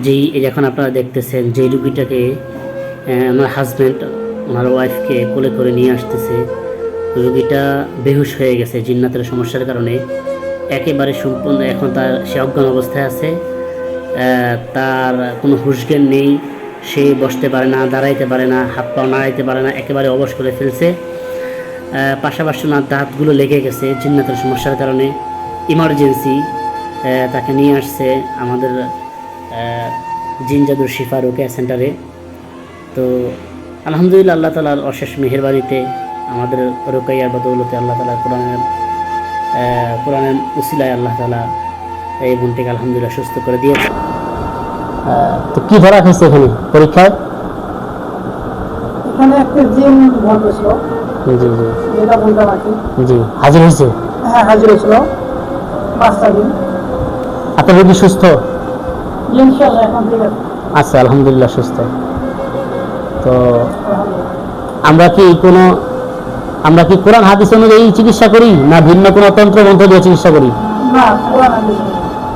যেই এই এখন আপনারা দেখতেছেন যে রুগীটাকে আমার হাজব্যান্ড ওনার ওয়াইফকে কোলে করে নিয়ে আসতেছে, রুগীটা বেহুশ হয়ে গেছে জিন্নাতের সমস্যার কারণে, একেবারে সম্পূর্ণ এখন সে অজ্ঞান অবস্থায় আছে। তার কোনো হুঁশজ্ঞান নেই, সে বসতে পারে না, দাঁড়াইতে পারে না, হাত পা নাড়াইতে পারে না, একেবারে অবশ করে ফেলছে। পাশাপাশি ওনার দাঁতগুলো লেগে গেছে জিন্নাতের সমস্যার কারণে। ইমার্জেন্সি তাকে নিয়ে আসছে আমাদের জিন জাদুর শিফা রোকেয়া সেন্টারে। তো আলহামদুলিল্লাহ আল্লাহ তালার অশেষ মেহেরবানিতে আমাদের রোকাইয়ার বদৌলতে আল্লাহ তালা কোরআনের উসিলায় আল্লাহ তালা এই বোনটিকে আলহামদুলিল্লাহ সুস্থ করে দিয়েছে। তো কি ধরা হয়েছে এখানে পরীক্ষায়? এখানে একটা জিন বন্ধ ছিল। জি জি যেটা বলতে পারি। জি হাজির হয়েছে? হ্যাঁ হাজির হয়েছিল 5টা দিন। আপনার রোগী সুস্থ? ইনশাআল্লাহ এখন ঠিক আছে। আচ্ছা আলহামদুলিল্লাহ সুস্থ। তো আমরা কি কোরআন হাদিস অনুযায়ী চিকিৎসা করি না ভিন্ন কোনো তন্ত্র মন্ত্র দিয়ে চিকিৎসা করি? না কোরআন হাদিস।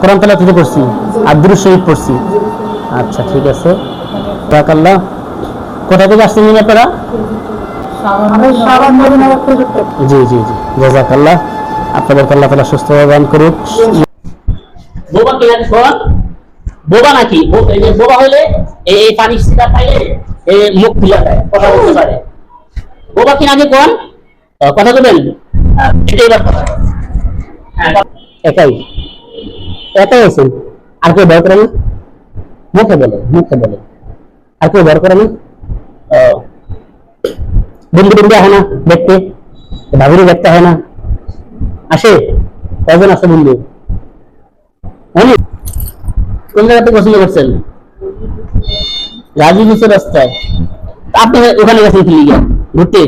কোরআন তেলাওয়াত পড়ছি আর দুরূদ শরীফ পড়ছি। আচ্ছা ঠিক আছে, তাকাল্লাহ। কোথা থেকে আসছেন আপনারা? আমি শাবান মদিনার থেকে। জি জি জি জাযাকাল্লাহ, আপনাদেরকে আল্লাহ তাআলা সুস্থতা দান করুক। বোবা কি নাকি শোন? বোবা নাকি? এই যে বোবা হইলে এই পানি সিটা খাইলে এই মুখ খুলে যায়, কথা বলতে পারে। বোবা কি নাকি কোন? কথা বলবেন? এটাই ব্যাপার। হ্যাঁ একাই আছেন, আর কেউ ভয় করে না? মুখে বলে আর কেউ ভয় করে না? বন্ধু হয় না দেখতে, ভাবিরে দেখতে হয় না? আসে কজন আছে বন্ধু? অনেক। কোন জায়গাতে পছন্দ করছেন? রাজীবুসের রাস্তায়। আপনি ওখানে গেছেন কি লিগে ঘুরতে?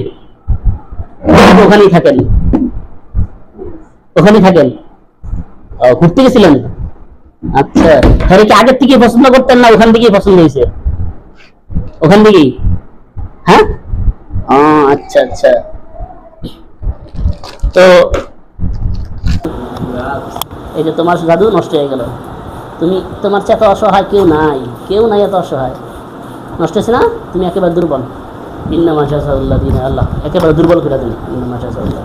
ওখানেই থাকেন? ঘুরতে গেছিলেন? আচ্ছা, তাহলে কি আগের থেকে পছন্দ করতেন না ওখান থেকেই পছন্দ হয়েছে? ওখান থেকেই? হ্যাঁ আচ্ছা আচ্ছা। তো এই যে তোমার জাদু নষ্ট হয়ে গেল। তোমার চেয়ে এত অসহায় কেউ নাই এত অসহায়। নষ্ট হয়েছে না? তুমি একেবারে দুর্বল। ইন্নামা শাআল্লাহ দিন আল্লাহ একেবারে দুর্বল করে দিন। ইন্নামা শাআল্লাহ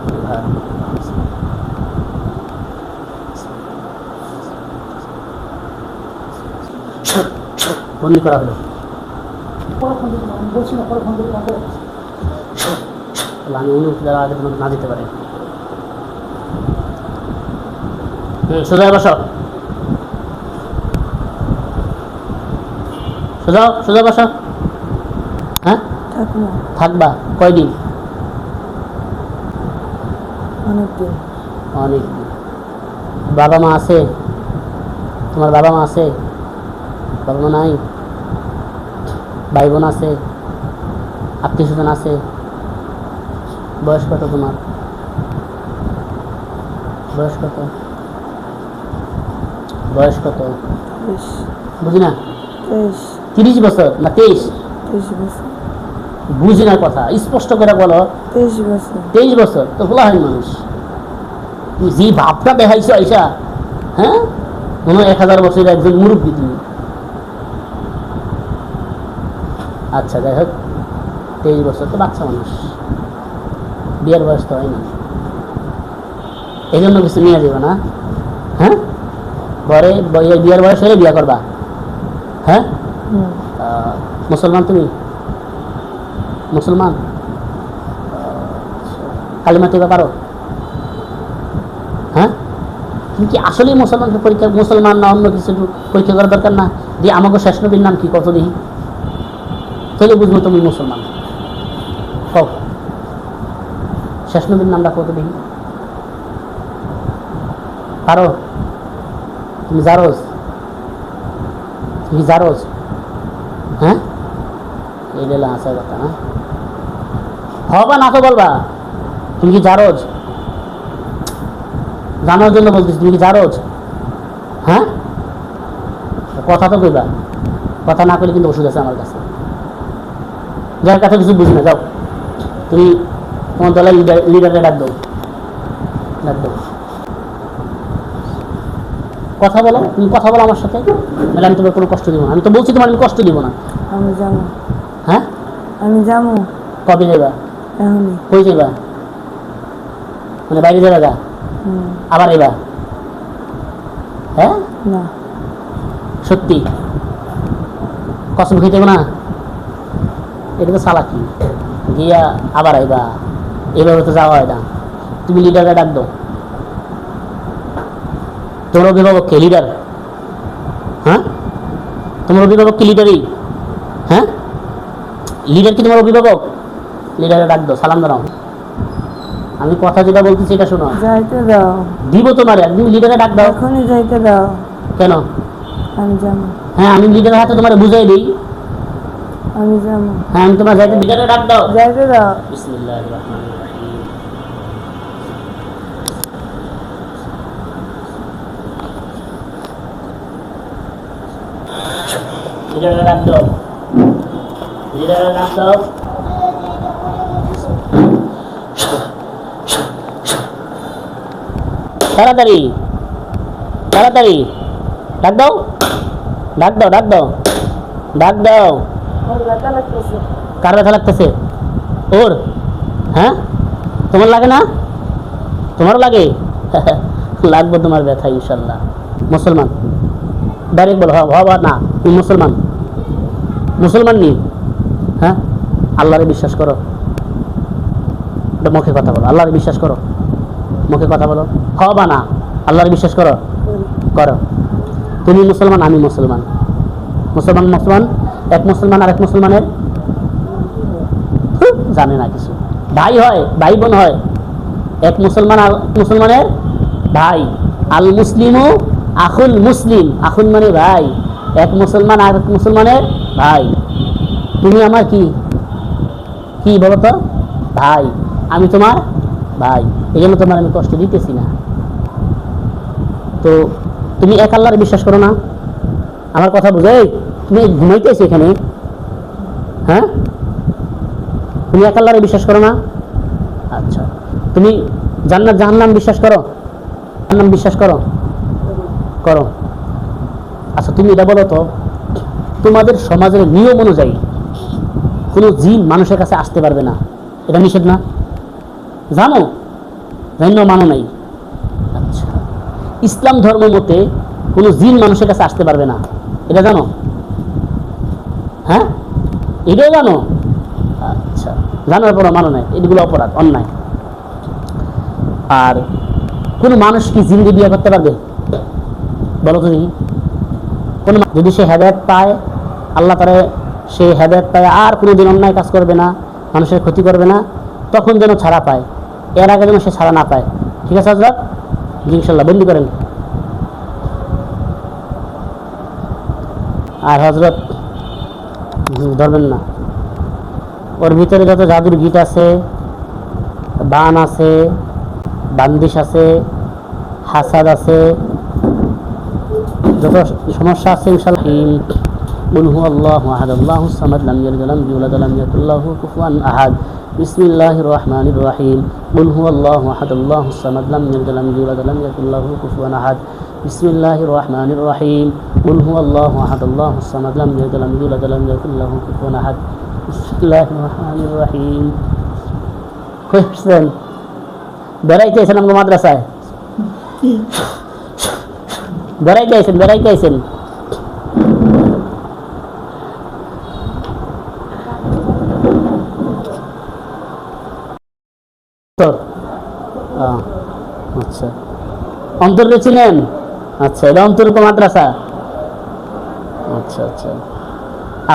বন্দি করা হলো। আমি অনুমতি দেওয়ার আগে তোমাকে না দিতে পারে। সোজা বসো, সোজা বসো। হ্যাঁ থাকবা কয়দিন? অনেক। বাবা মা আছে? তোমার বাবা মা আছে? বাবা মা নাই? ভাই বোন আছে? আত্মীয় স্বজন আছে? বয়স কত তোমার? বুঝি না। 30 বছর না 23? বুঝি না কথা, স্পষ্ট করে বলো। 23 বছর তো বলা হয় মানুষ। তুমি যে ভাবটা দেখাইছো আইসা, হ্যাঁ মনে হয় 1000 বছরের একজন মুরব্বী তুমি। আচ্ছা যাই হোক, 23 বছর তো বাচ্চা মানুষ, বিয়ের বয়স তো হয়নি। এই জন্য কিছু নিয়ে যাবে না। হ্যাঁ পরে বিয়ের বয়স হলে বিয়ে করবা? হ্যাঁ মুসলমান? তুমি মুসলমান? কালিমা টিপা পারো? হ্যাঁ তুমি কি আসলেই মুসলমান না অন্য কিছু পরীক্ষা করার দরকার না? যে আমাকে শেষ নবীর নাম কি কত দেখি, তাহলে বুঝবো তুমি মুসলমান। কও শেষ নবীর নামটা কত দেখি। পারো? তুমি জারোজ? হ্যাঁ এই বেলা আসা কথা না হবা না তো বলবা। তুমি কি জারোজ? জানার জন্য বলতেছি, তুমি কি জারোজ? হ্যাঁ কথা তো কইবা, কথা না করলে কিন্তু ওষুধ আছে আমার কাছে। যার কাছে কিছু বুঝি না, যাও তুমি তোমার দলের লিডারকে ডাক দাও। কথা বলো, তুমি কথা বলো আমার সাথে, তাহলে আমি তোমার কোনো কষ্ট দিব না। আমি তো বলছি তোমার আমি কষ্ট দিব না। আমি যাবো, হ্যাঁ আমি যাবো কবে যাবা? এখনই। কই যাবা? মানে বাইরে যাবা গা? আবার এবা? হ্যাঁ না, সত্যি কসম খেতে না? এটা তো চালাকি। গিয়া আবার আইবা, এভাবে তো যাওয়া হয় না। তুমি লিডারকে ডাক দাও। তোমার অভিভাবক কে? লিডার? হ্যাঁ তোমার অভিভাবক কি লিডারই? হ্যাঁ লিডার কি তোমার অভিভাবক? লিডারে ডাক দাও, সালাম দাও। আমি কথা যেটা বলতেছি এটা শোনো। যাইতে দাও, দিব তোমার, একদিন লিডারে ডাক দাও। এখনই যাইতে দাও। কেন? আমি যাবো, হ্যাঁ আমি লিডারের হাতে তোমার বুঝাই দিই। আমি যাবো, হ্যাঁ আমি তোমার যাইতে লিডারে ডাক দাও। যাইতে দাও। বিসমিল্লাহির রহমানির রহিম। লিডারে ডাক দাও, লিডারে ডাক দাও। তাড়াতাড়ি তাড়াতাড়ি ডাক দাও, ডাক দাও, ডাক দাও, ডাক দাও। কার ব্যথা লাগতেছে? ওর? হ্যাঁ তোমার লাগে না? তোমারও লাগে? লাগবে তোমার ব্যথা ইনশাল্লাহ। মুসলমান? ডাইরেক্ট বলো, হবা না তুমি মুসলমান? মুসলমান নি? হ্যাঁ আল্লাহরে বিশ্বাস করো। মুখে কথা বলো, আল্লাহরে বিশ্বাস করো। মুখে কথা বলো, হবা না আল্লাহরে বিশ্বাস করো। করো। তুমি মুসলমান, আমি মুসলমান। মুসলমান মুসলমান, এক মুসলমান আর এক মুসলমানের জানে না কিছু। ভাই হয়, ভাই বোন হয়। এক মুসলমান আর মুসলমানের ভাই। আল মুসলিমু আখুল মুসলিম, আখুল মানে ভাই। এক মুসলমান আর এক মুসলমানের ভাই। তুমি আমার কি কি বলো তো? ভাই। আমি তোমার ভাই, এই জন্য তোমার আমি কষ্ট দিতেছি না। তো তুমি এক আল্লাহর বিশ্বাস করো না? আমার কথা বুঝে তুমি ঘুমাইতেছো এখানে? হ্যাঁ তুমি এক আল্লাহরে বিশ্বাস করো না? আচ্ছা তুমি জান্নাত জাহান্নাম বিশ্বাস করো? জাহান্নাম বিশ্বাস করো? করো। আচ্ছা তুমি এটা বলো তো, তোমাদের সমাজের নিয়ম অনুযায়ী কোনো জিন মানুষের কাছে আসতে পারবে না, এটা নিষেধ না? জানো? জানো মানো নাই? আচ্ছা ইসলাম ধর্ম মতে কোনো জিন মানুষের কাছে আসতে পারবে না, এটা জানো? হ্যাঁ এটাও জানো? আচ্ছা জানার পর মানো নাই, এগুলো অপরাধ, অন্যায়। আর কোনো মানুষ কি জিন দিয়ে বিয়ে করতে পারবে? বলো তো দেখি। কোনো যদি সে হেদায়েত পায়, আল্লাহ তারে সে হেদায়েত পায় আর কোনোদিন অন্যায় কাজ করবে না, মানুষের ক্ষতি করবে না, তখন যেন ছাড়া পায়। এর আগে যেন সে ছাড়া না পায়। ঠিক আছে হযরত? জি ইনশাআল্লাহ, বন্দি করেন। আর হযরত ধরবেন না। ওর ভিতরে যত জাদুর গীত আছে, বান আছে, বান্দিশ আছে, হাসাদ আছে, যত সমস্যা আছে ইনশাআল্লাহ। قل هو الله احد الله الصمد لم يلد ولم يولد ولم يكن له كفوا احد بسم الله الرحمن الرحيم قل هو الله احد الله الصمد لم يلد ولم يولد ولم يكن له كفوا احد بسم الله الرحمن الرحيم قل هو الله احد الله الصمد لم يلد ولم يولد ولم يكن له كفوا احد بسم الله الرحمن الرحيم কই আসছেন? বেড়াইতে আছেন আমাদের মাদ্রাসায়? বেড়াইতে আছেন? বেড়াইতে আছেন? আচ্ছা অন্তরে ছিলেন? আচ্ছা এটা অন্তরূপ মাদ্রাসা। আচ্ছা আচ্ছা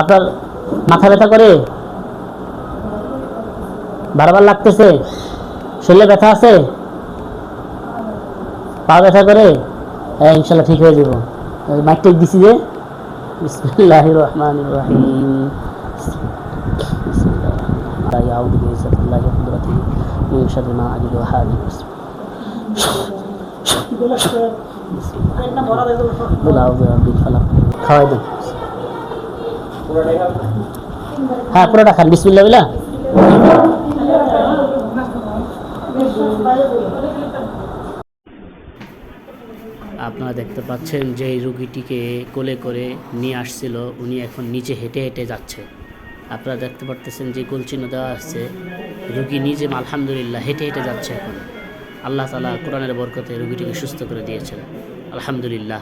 আপনার মাথা ব্যথা করে? বারবার লাগতেছে? শরীরে ব্যথা আছে? পা ব্যথা করে? হ্যাঁ ইনশাল্লাহ ঠিক হয়ে যাব। মাইক টেক দিছি যে। বিসমিল্লাহির রহমানির রহিম। আউযু বিল্লাহি মিনাশ শাইতানির রাজিম মিন শাররি মা আজিদু ওয়া হাযির। খাওয়াই দেন। হ্যাঁ পুরোটা খান। বিসমিল্লাহ বলে আপনারা দেখতে পাচ্ছেন যে এই রুগীটিকে কোলে করে নিয়ে আসছিল, উনি এখন নিচে হেঁটে হেঁটে যাচ্ছে। আপনারা দেখতে পারতেছেন যে গোল চিহ্ন দেওয়া আছে, রুগী নিজে আলহামদুলিল্লাহ হেঁটে হেঁটে যাচ্ছে এখন। আল্লাহ তাআলা কোরআনের বরকতে রুগীটিকে সুস্থ করে দিয়েছেন, আলহামদুলিল্লাহ।